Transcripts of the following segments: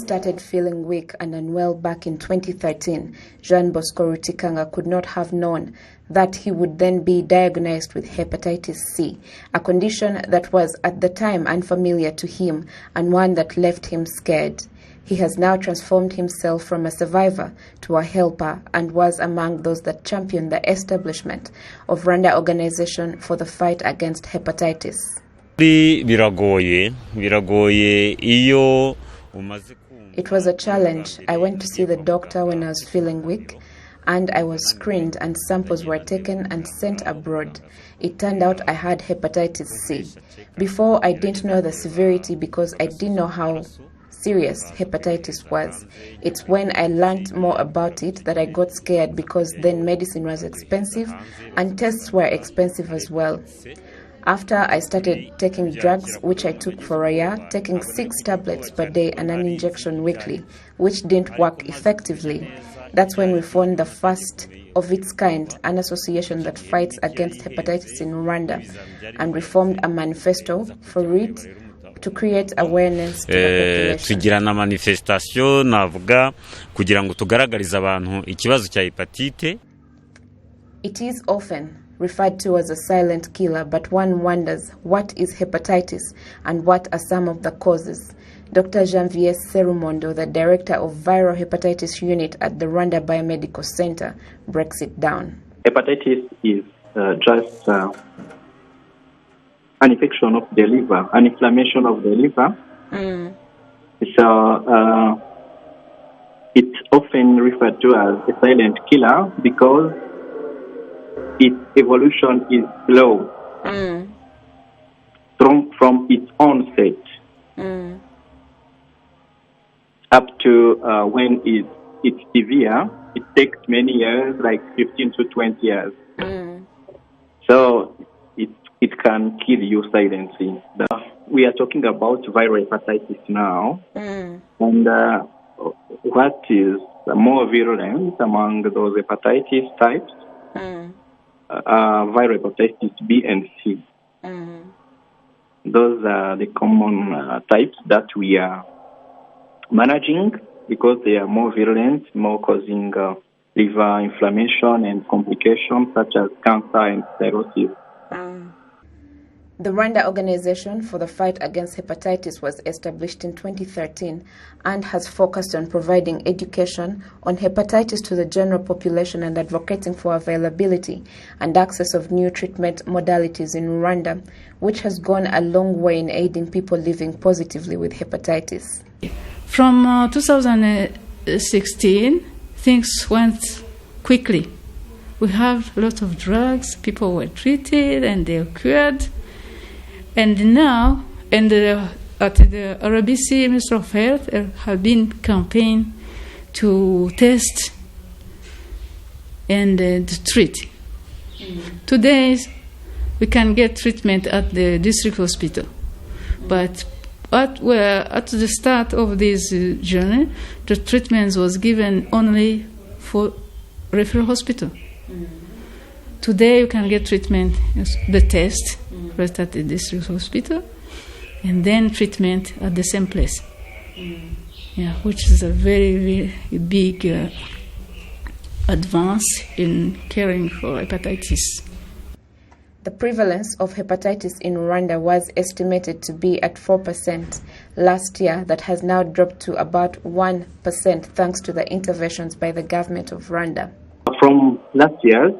started feeling weak and unwell back in 2013, Jean Bosco Rutikanga could not have known that he would then be diagnosed with hepatitis C, a condition that was at the time unfamiliar to him and one that left him scared. He has now transformed himself from a survivor to a helper and was among those that championed the establishment of Rwanda Organization for the Fight Against Hepatitis. It was a challenge. I went to see the doctor when I was feeling weak, and I was screened and samples were taken and sent abroad. It turned out I had hepatitis C. Before, I didn't know the severity because I didn't know how serious hepatitis was. It's when I learned more about it that I got scared, because then medicine was expensive and tests were expensive as well. After I started taking drugs, which I took for a year, taking 6 tablets per day and an injection weekly, which didn't work effectively. That's when we formed the first of its kind, an association that fights against hepatitis in Rwanda, and we formed a manifesto for it to create awareness to the population. Tugira na manifestation navuga kugira ngo tugaragarize abantu ikibazo cya hepatite. It is often referred to as a silent killer, but one wonders what is hepatitis and what are some of the causes. Dr. Janvier Serumondo, the director of Viral Hepatitis Unit at the Rwanda Biomedical Center, breaks it down. Hepatitis is just an infection of the liver, an inflammation of the liver. So it's often referred to as a silent killer because its evolution is slow from its onset up to when it's severe. It takes many years, like 15 to 20 years. So it can kill you silently. We are talking about viral hepatitis now, and what is more virulent among those hepatitis types? Viral hepatitis B and C. Those are the common types that we are managing because they are more virulent, more causing liver inflammation and complications such as cancer and cirrhosis. The Rwanda Organization for the Fight Against Hepatitis was established in 2013 and has focused on providing education on hepatitis to the general population and advocating for availability and access of new treatment modalities in Rwanda, which has gone a long way in aiding people living positively with hepatitis. From 2016, things went quickly. We have a lot of drugs, people were treated and they were cured. And now, at the RBC Ministry of Health, there have been campaigns to test and to treat. Today, we can get treatment at the district hospital. But at the start of this journey, the treatment was given only for referral hospital. Today, you can get treatment, the test, first at the district hospital, and then treatment at the same place. Yeah, which is a very, very big advance in caring for hepatitis. The prevalence of hepatitis in Rwanda was estimated to be at 4% last year. That has now dropped to about 1% thanks to the interventions by the government of Rwanda. From last year,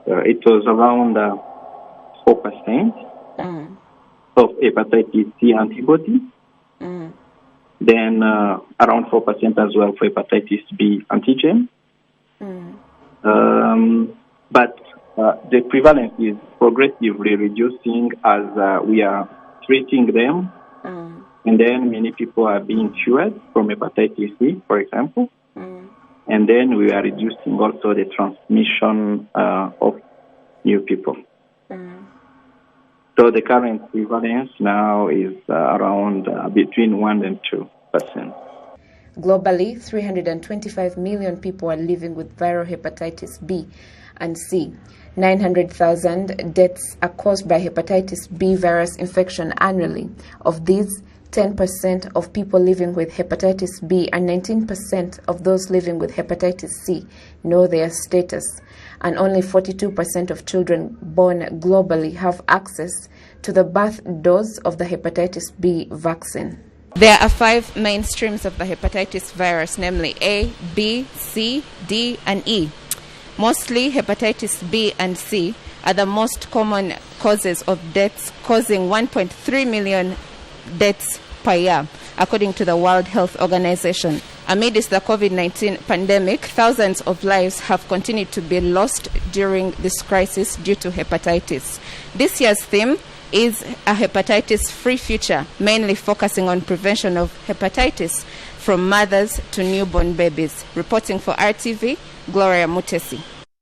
it was around 4% of hepatitis C antibodies. Then around 4% as well for hepatitis B antigen. But the prevalence is progressively reducing as we are treating them. And then many people are being cured from hepatitis C, for example. And then we are reducing also the transmission of new people. So the current prevalence now is around between 1 and 2%. Globally, 325 million people are living with viral hepatitis B and C. 900,000 deaths are caused by hepatitis B virus infection annually. Of these, 10% of people living with hepatitis B and 19% of those living with hepatitis C know their status, and only 42% of children born globally have access to the birth dose of the hepatitis B vaccine. There are 5 main streams of the hepatitis virus, namely A, B, C, D, and E. Mostly hepatitis B and C are the most common causes of deaths, causing 1.3 million deaths per year, according to the World Health Organization. Amidst the COVID-19 pandemic, thousands of lives have continued to be lost during this crisis due to hepatitis. This year's theme is a hepatitis-free future, mainly focusing on prevention of hepatitis from mothers to newborn babies. Reporting for RTV, Gloria Mutesi.